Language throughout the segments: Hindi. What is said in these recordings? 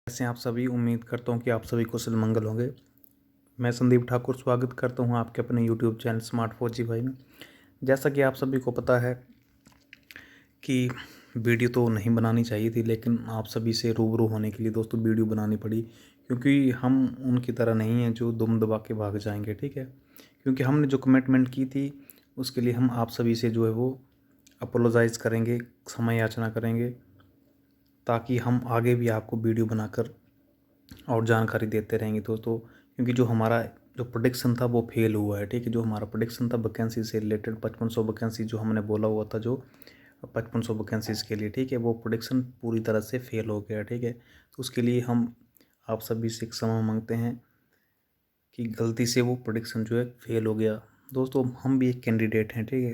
कैसे हैं आप सभी। उम्मीद करता हूँ कि आप सभी कुशल मंगल होंगे। मैं संदीप ठाकुर स्वागत करता हूँ आपके अपने यूट्यूब चैनल स्मार्ट फौजी भाई में। जैसा कि आप सभी को पता है कि वीडियो तो नहीं बनानी चाहिए थी, लेकिन आप सभी से रूबरू होने के लिए दोस्तों वीडियो बनानी पड़ी, क्योंकि हम उनकी तरह नहीं हैं जो दुम दबा के भाग जाएंगे। ठीक है, क्योंकि हमने जो कमिटमेंट की थी उसके लिए हम आप सभी से जो है वो अपोलोजाइज़ करेंगे, क्षमा याचना करेंगे, ताकि हम आगे भी आपको वीडियो बनाकर और जानकारी देते रहेंगे दोस्तों। क्योंकि जो हमारा जो प्रोडिक्शन था वो फेल हुआ है। ठीक है, जो हमारा प्रोडिक्शन था वैकेंसी से रिलेटेड 5500 वैकेंसी जो हमने बोला हुआ था, जो 5500 वैकेंसीज़ के लिए, ठीक है, वो प्रोडिक्शन पूरी तरह से फेल हो गया। ठीक है, तो उसके लिए हम आप सभी से क्षमा मांगते हैं कि गलती से वो प्रोडिक्शन जो है फेल हो गया। दोस्तों हम भी एक कैंडिडेट हैं, ठीक है,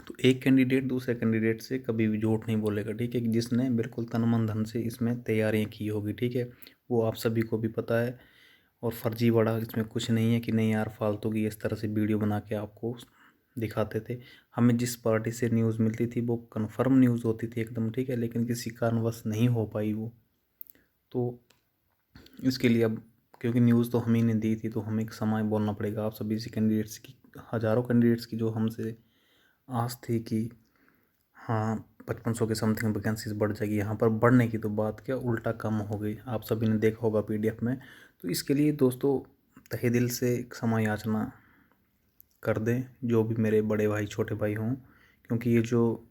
तो एक कैंडिडेट दूसरे कैंडिडेट से कभी भी झूठ नहीं बोलेगा। ठीक है, जिसने बिल्कुल तन मन धन से इसमें तैयारियां की होगी, ठीक है, वो आप सभी को भी पता है। और फर्जीवाड़ा इसमें कुछ नहीं है कि नहीं यार फालतू की इस तरह से वीडियो बना के आपको दिखाते थे। हमें जिस पार्टी से न्यूज़ मिलती थी वो कंफर्म न्यूज़ होती थी एकदम, ठीक है, लेकिन किसी कारणवश नहीं हो पाई वो। तो इसके लिए अब क्योंकि न्यूज़ तो हम ही ने दी थी, तो हमें एक समय बोलना पड़ेगा आप सभी से कैंडिडेट्स की, हज़ारों कैंडिडेट्स की जो हमसे आस थी कि हाँ 5500 के समथिंग वैकेंसीज बढ़ जाएगी। यहाँ पर बढ़ने की तो बात क्या, उल्टा कम हो गई। आप सभी ने देखा होगा पीडीएफ में। तो इसके लिए दोस्तों तहे दिल से क्षमा याचना कर दें जो भी मेरे बड़े भाई छोटे भाई हों, क्योंकि ये जो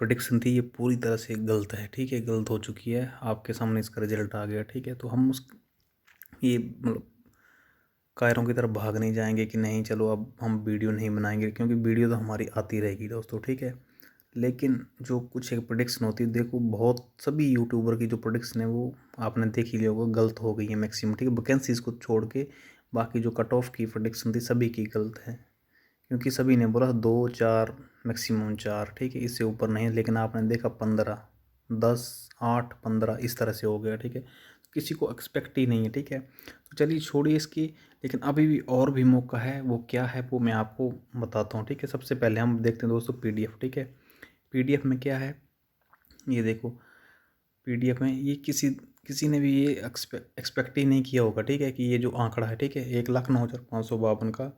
प्रेडिक्शन थी ये पूरी तरह से गलत है। ठीक है, गलत हो चुकी है, आपके सामने इसका रिजल्ट आ गया। ठीक है, तो हम उस ये मतलब कायरों की तरफ भाग नहीं जाएंगे कि नहीं चलो अब हम वीडियो नहीं बनाएंगे, क्योंकि वीडियो तो हमारी आती रहेगी दोस्तों। ठीक है, लेकिन जो कुछ एक प्रोडिक्शन होती है, देखो बहुत सभी यूट्यूबर की जो प्रोडिक्शन है वो आपने देख ही लिया होगा, गलत हो गई है मैक्सिमम। ठीक है, वैकेंसीज को छोड़ के बाकी जो कट ऑफ की प्रोडिक्शन थी सभी की गलत है, क्योंकि सभी ने बोला 2 4 मैक्सिमम 4, ठीक है, इससे ऊपर नहीं। लेकिन आपने देखा 15 10 8 15 इस तरह से हो गया। ठीक है, किसी को एक्सपेक्ट ही नहीं है। ठीक है, तो चलिए छोड़िए इसकी, लेकिन अभी भी और भी मौका है। वो क्या है वो मैं आपको बताता हूँ। ठीक है, सबसे पहले हम देखते हैं दोस्तों पीडीएफ। ठीक है, पीडीएफ में क्या है ये देखो। पीडीएफ में ये किसी ने भी ये एक्सपेक्ट ही नहीं किया होगा, ठीक है, कि ये जो आंकड़ा है, ठीक है, 1,09,552 का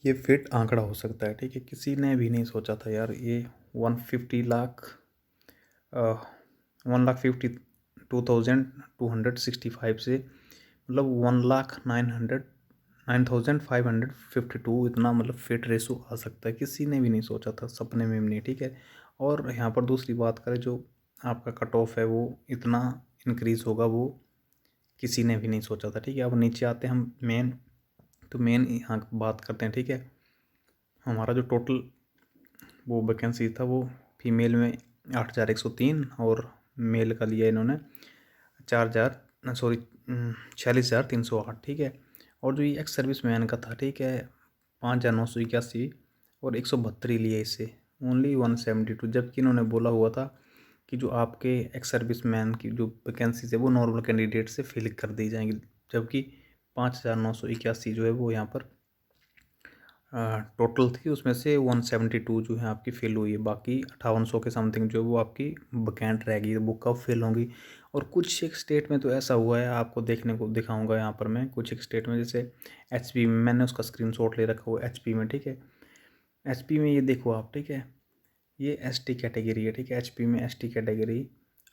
ये फिट आंकड़ा हो सकता है। ठीक है, किसी ने भी नहीं सोचा था यार ये 1,52,265 से मतलब 1,09,552 इतना मतलब फिट रेशो आ सकता है। किसी ने भी नहीं सोचा था, सपने में भी नहीं। ठीक है, और यहाँ पर दूसरी बात करें, जो आपका कट ऑफ है वो इतना इंक्रीज़ होगा वो किसी ने भी नहीं सोचा था। ठीक है, अब नीचे आते हैं हम मेन, तो मेन यहाँ बात करते हैं। ठीक है, हमारा जो टोटल वो वैकेंसी था वो फीमेल में 8,103 और मेल का लिया इन्होंने 46,308। ठीक है, और जो ये एक्स सर्विस मैन का था, ठीक है, 5,981 और 172 लिए इससे ओनली 172, जबकि इन्होंने बोला हुआ था कि जो आपके एक्स सर्विस मैन की जो वैकेंसी है वो नॉर्मल कैंडिडेट से फिल कर दी जाएंगी, जबकि 5,981 जो है वो यहाँ पर टोटल थी, उसमें से 172 जो है आपकी फिल हुई है। बाकी 5800 के समथिंग जो है वो आपकी वैकेंट रहेगी। वो कब फिल होंगी, और कुछ एक स्टेट में तो ऐसा हुआ है, आपको देखने को दिखाऊंगा यहाँ पर मैं। कुछ एक स्टेट में जैसे एचपी में, मैंने उसका स्क्रीनशॉट ले रखा हुआ एचपी में। ठीक है, एचपी में ये देखो आप, ठीक है, ये एसटी कैटेगरी है। ठीक है, एचपी में एसटी कैटेगरी,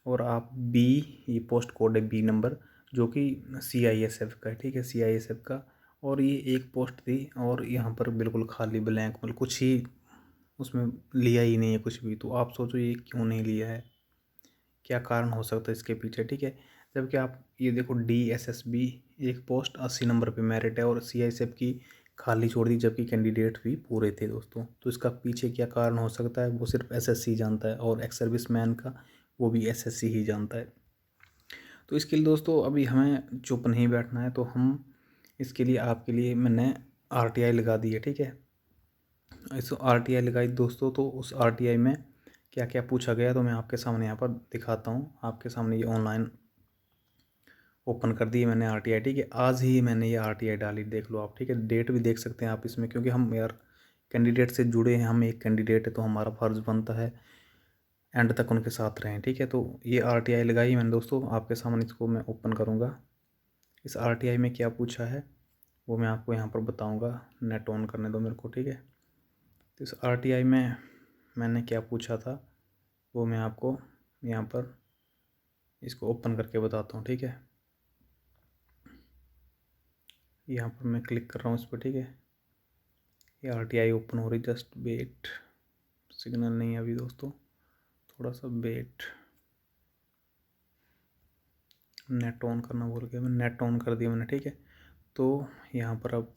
और आप बी, ये पोस्ट कोड है बी नंबर, जो कि सीआईएसएफ का है। ठीक है, सीआईएसएफ का, और ये एक पोस्ट थी, और यहाँ पर बिल्कुल खाली ब्लैंक, मतलब कुछ ही उसमें लिया ही नहीं है कुछ भी। तो आप सोचो ये क्यों नहीं लिया है, क्या कारण हो सकता है इसके पीछे। ठीक है, जबकि आप ये देखो डीएसएसबी एक पोस्ट 80 नंबर पे मेरिट है, और सीआईएसएफ की खाली छोड़ दी, जबकि कैंडिडेट भी पूरे थे दोस्तों। तो इसका पीछे क्या कारण हो सकता है वो सिर्फ एसएससी जानता है, और एक्स सर्विस मैन का वो भी एसएससी ही जानता है। तो इसके लिए दोस्तों अभी हमें चुप नहीं बैठना है, तो हम इसके लिए आपके लिए मैंने आरटीआई लगा दी है। ठीक है, इस आरटीआई लगाई दोस्तों, तो उस आरटीआई में क्या क्या पूछा गया तो मैं आपके सामने यहाँ पर दिखाता हूँ। आपके सामने ये ऑनलाइन ओपन कर दी है मैंने आरटीआई। ठीक है, आज ही मैंने ये आरटीआई डाली, देख लो आप। ठीक है, डेट भी देख सकते हैं आप इसमें, क्योंकि हम यार कैंडिडेट से जुड़े हैं, हम एक कैंडिडेट है तो हमारा फ़र्ज़ बनता है एंड तक उनके साथ रहें। ठीक है, तो ये RTI लगाई मैंने दोस्तों, आपके सामने इसको मैं ओपन करूँगा। इस RTI में क्या पूछा है वो मैं आपको यहाँ पर बताऊँगा। नेट ऑन करने दो मेरे को। ठीक है, तो इस RTI में मैंने क्या पूछा था वो मैं आपको यहाँ पर इसको ओपन करके बताता हूँ। ठीक है, यहाँ पर मैं क्लिक कर रहा हूँ इस पर। ठीक है, ये RTI ओपन हो रही, जस्ट वेट। सिग्नल नहीं है अभी दोस्तों, थोड़ा सा वेट। नेट ऑन करना भूल गया मैं, नेट ऑन कर दिया मैंने। ठीक है, तो यहाँ पर अब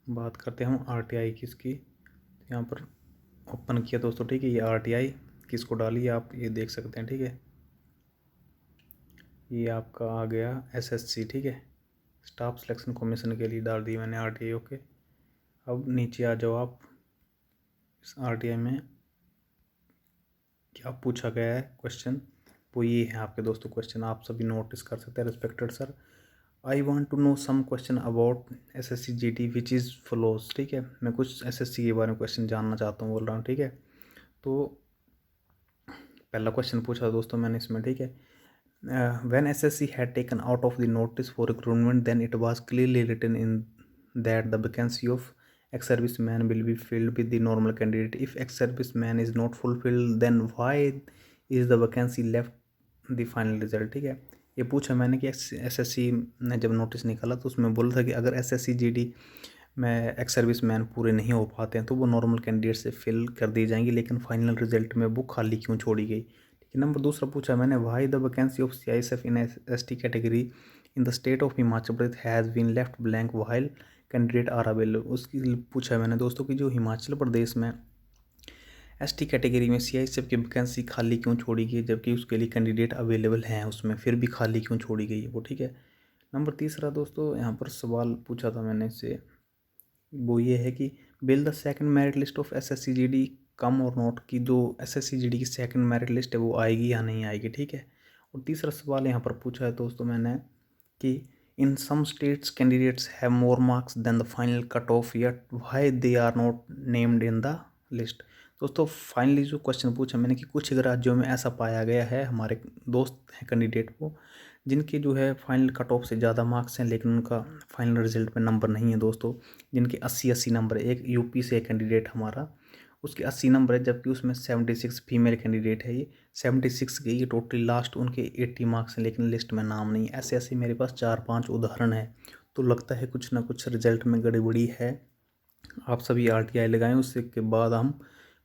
बात करते हैं हम RTI की इसकी। यहाँ पर ओपन किया दोस्तों। ठीक है, ये RTI किसको डाली आप ये देख सकते हैं। ठीक है, ये आपका आ गया SSC। ठीक है, स्टाफ सिलेक्शन कमीशन के लिए डाल दी मैंने RTI। ओके, अब नीचे आ जाओ आप। इस RTI में क्या पूछा गया है क्वेश्चन वो ये है आपके दोस्तों। क्वेश्चन आप सभी नोटिस कर सकते हैं। Respected sir, I want to know some question about SSC GD which is flows. ठीक है, मैं कुछ SSC के बारे में क्वेश्चन जानना चाहता हूँ, बोल रहा हूँ। ठीक है, तो पहला क्वेश्चन पूछा दोस्तों मैंने इसमें। ठीक है, when SSC had taken out of the notice for recruitment, then it was clearly written in that the vacancy of ex-serviceman will be filled with the normal candidate. If ex-serviceman is not fulfilled, then why is the vacancy left the final result? ठीक है, ये पूछा मैंने कि SSC ने जब नोटिस निकाला तो उसमें बोला था कि अगर SSC GD में एक्स सर्विस मैन पूरे नहीं हो पाते हैं तो वो नॉर्मल कैंडिडेट से फिल कर दी जाएंगी, लेकिन फाइनल रिजल्ट में वो खाली क्यों छोड़ी गई। ठीक है, नंबर दूसरा पूछा मैंने, why the vacancy of CISF in ST category in the state of Himachal Pradesh has been left blank while candidate are available. उसकी पूछा मैंने दोस्तों कि जो हिमाचल प्रदेश में ST कैटेगरी में CISF की वैकेंसी खाली क्यों छोड़ी गई जबकि उसके लिए कैंडिडेट अवेलेबल हैं उसमें, फिर भी खाली क्यों छोड़ी गई है वो। ठीक है, नंबर तीसरा दोस्तों यहाँ पर सवाल पूछा था मैंने इससे, वो ये है कि bill the second merit list of SSC GD कम और नॉट, की जो SSC GD की सेकंड मेरिट लिस्ट है वो आएगी या नहीं आएगी। ठीक है, और तीसरा सवाल यहाँ पर पूछा है दोस्तों मैंने कि in some states candidates have more marks than the final cut off yet why they are not named in the list. दोस्तों फाइनली जो क्वेश्चन पूछा मैंने कि कुछ राज्यों में ऐसा पाया गया है, हमारे दोस्त हैं कैंडिडेट को जिनके जो है फाइनल कट ऑफ से ज़्यादा मार्क्स हैं लेकिन उनका फाइनल रिजल्ट में नंबर नहीं है दोस्तों, जिनके 80 नंबर है। एक यूपी से कैंडिडेट हमारा, उसके 80 नंबर है जबकि उसमें 76 फीमेल कैंडिडेट है। ये 76 गई, ये टोटली लास्ट उनके 80 मार्क्स हैं लेकिन लिस्ट में नाम नहीं है। ऐसे ऐसे मेरे पास 4-5 उदाहरण है, तो लगता है कुछ ना कुछ रिजल्ट में गड़बड़ी है। आप सभी RTI लगाएं, उससे के बाद हम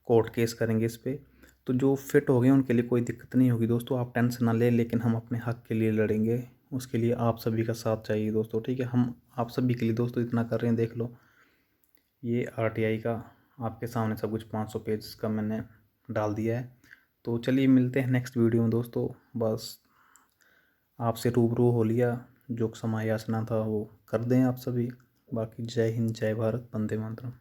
कोर्ट केस करेंगे इस पर। तो जो फिट हो गए उनके लिए कोई दिक्कत नहीं होगी दोस्तों, आप टेंशन ना लें, लेकिन हम अपने हक के लिए लड़ेंगे, उसके लिए आप सभी का साथ चाहिए दोस्तों। ठीक है, हम आप सभी के लिए दोस्तों इतना कर रहे हैं, देख लो ये RTI का आपके सामने सब कुछ 500 पेज का मैंने डाल दिया है। तो चलिए मिलते हैं नेक्स्ट वीडियो में दोस्तों। बस आपसे रूबरू हो लिया, जो समय याचना था वो कर दें आप सभी। बाकी जय हिंद, जय भारत, वंदे मातरम।